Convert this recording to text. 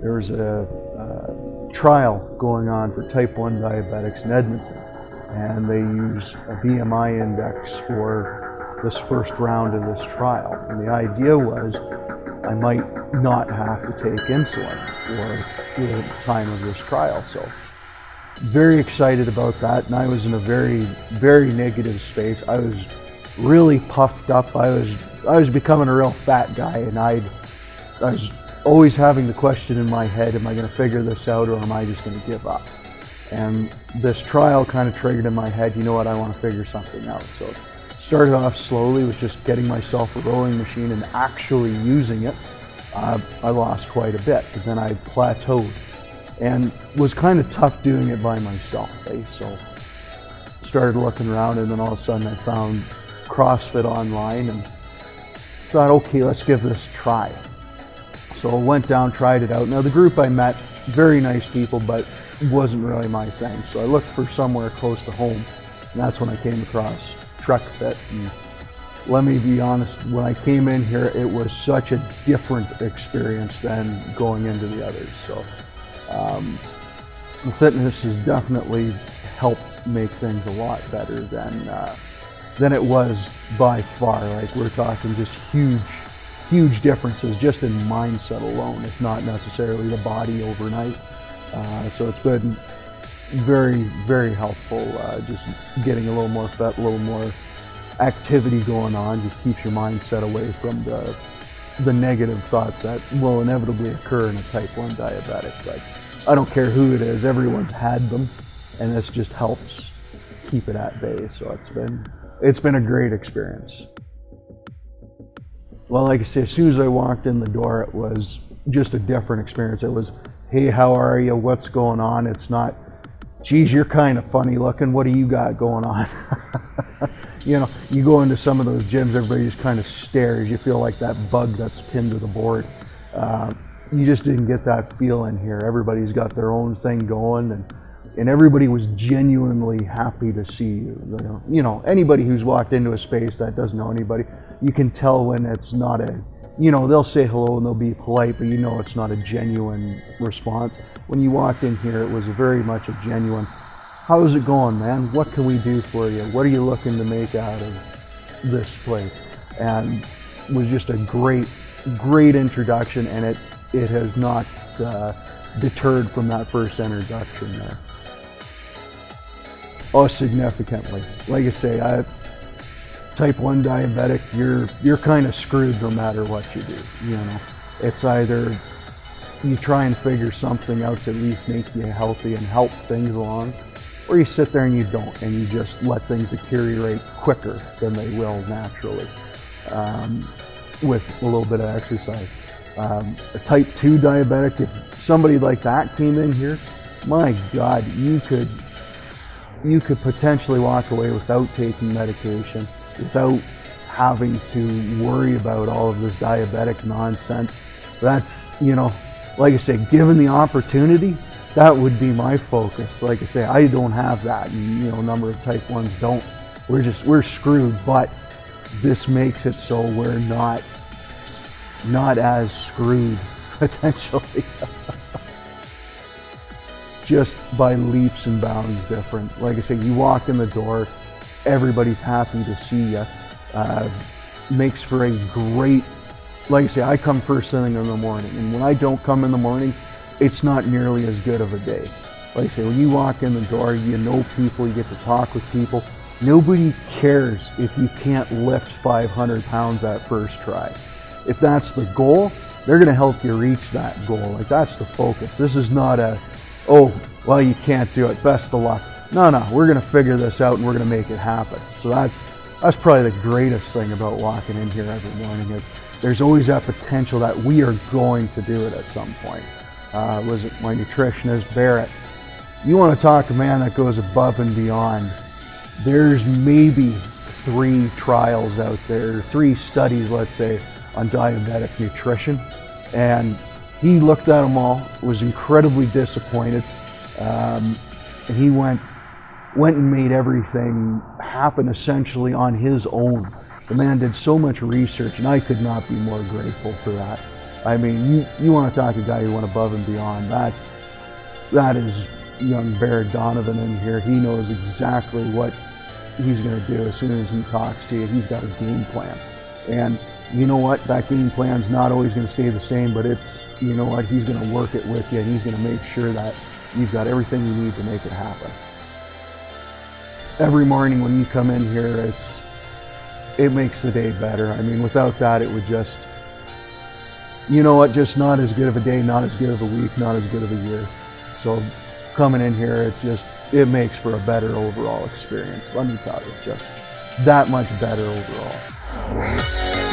there's a trial going on for type 1 diabetics in Edmonton, and they use a BMI index for this first round of this trial. And the idea was I might not have to take insulin for the time of this trial. So very excited about that. And I was in a very, very negative space. I was really puffed up. I was becoming a real fat guy, and I was always having the question in my head, am I going to figure this out, or am I just going to give up? And this trial kind of triggered in my head, you know what, I want to figure something out. So started off slowly with just getting myself a rowing machine and actually using it. I lost quite a bit, but then I plateaued, and was kind of tough doing it by myself. So started looking around, and then all of a sudden I found CrossFit online and thought, okay, let's give this a try. So I went down, tried it out. Now the group I met, very nice people, but wasn't really my thing. So I looked for somewhere close to home, and that's when I came across TREC FIT. And let me be honest, when I came in here, it was such a different experience than going into the others. So the fitness has definitely helped make things a lot better than it was by far. Like, we're talking just huge differences just in mindset alone, if not necessarily the body overnight. So it's been very, very helpful, just getting a little more fit, a little more activity going on. Just keeps your mindset away from the negative thoughts that will inevitably occur in a type 1 diabetic. But I don't care who it is, everyone's had them, and this just helps keep it at bay. So it's been a great experience. Well, like I say, as soon as I walked in the door, it was just a different experience. It was, hey, how are you? What's going on? It's not, geez, you're kind of funny looking. What do you got going on? You know, you go into some of those gyms, everybody just kind of stares. You feel like that bug that's pinned to the board. You just didn't get that feel in here. Everybody's got their own thing going, and everybody was genuinely happy to see you. You know, anybody who's walked into a space that doesn't know anybody, you can tell when it's not they'll say hello and they'll be polite, but you know it's not a genuine response. When you walked in here, it was very much a genuine, how's it going, man? What can we do for you? What are you looking to make out of this place? And it was just a great introduction, and it has not deterred from that first introduction there. Oh, significantly. Like I say, type 1 diabetic, you're kind of screwed no matter what you do. You know, it's either you try and figure something out to at least make you healthy and help things along, or you sit there and you don't, and you just let things deteriorate quicker than they will naturally with a little bit of exercise. A type 2 diabetic, if somebody like that came in here, my God, you could potentially walk away without taking medication, without having to worry about all of this diabetic nonsense. That's, you know, like I say, given the opportunity, that would be my focus. Like I say, I don't have that, and, you know, a number of type 1s don't. We're screwed, but this makes it so we're not as screwed, potentially. Just by leaps and bounds different. Like I say, you walk in the door, everybody's happy to see you. Makes for a great, like I say, I come first thing in the morning, and when I don't come in the morning, it's not nearly as good of a day. Like I say, when you walk in the door, you know people, you get to talk with people. Nobody cares if you can't lift 500 pounds that first try. If that's the goal, they're gonna help you reach that goal. Like, that's the focus. This is not a, oh, well, you can't do it, best of luck. No, we're gonna figure this out and we're gonna make it happen. So that's probably the greatest thing about walking in here every morning, is there's always that potential that we are going to do it at some point. Was it my nutritionist, Fryett? You wanna talk a man that goes above and beyond. There's maybe 3 trials out there, 3 studies, let's say, on diabetic nutrition. And he looked at them all, was incredibly disappointed. And he went and made everything happen essentially on his own. The man did so much research, and I could not be more grateful for that. I mean, you want to talk to a guy who went above and beyond. That is young Bear Donovan in here. He knows exactly what he's going to do as soon as he talks to you. He's got a game plan. And you know what? That game plan's not always going to stay the same, but you know what? He's going to work it with you, and he's going to make sure that you've got everything you need to make it happen. Every morning when you come in here, it makes the day better. I mean, without that, it would just, you know what, just not as good of a day, not as good of a week, not as good of a year. So coming in here, it makes for a better overall experience. Let me tell you, just that much better overall.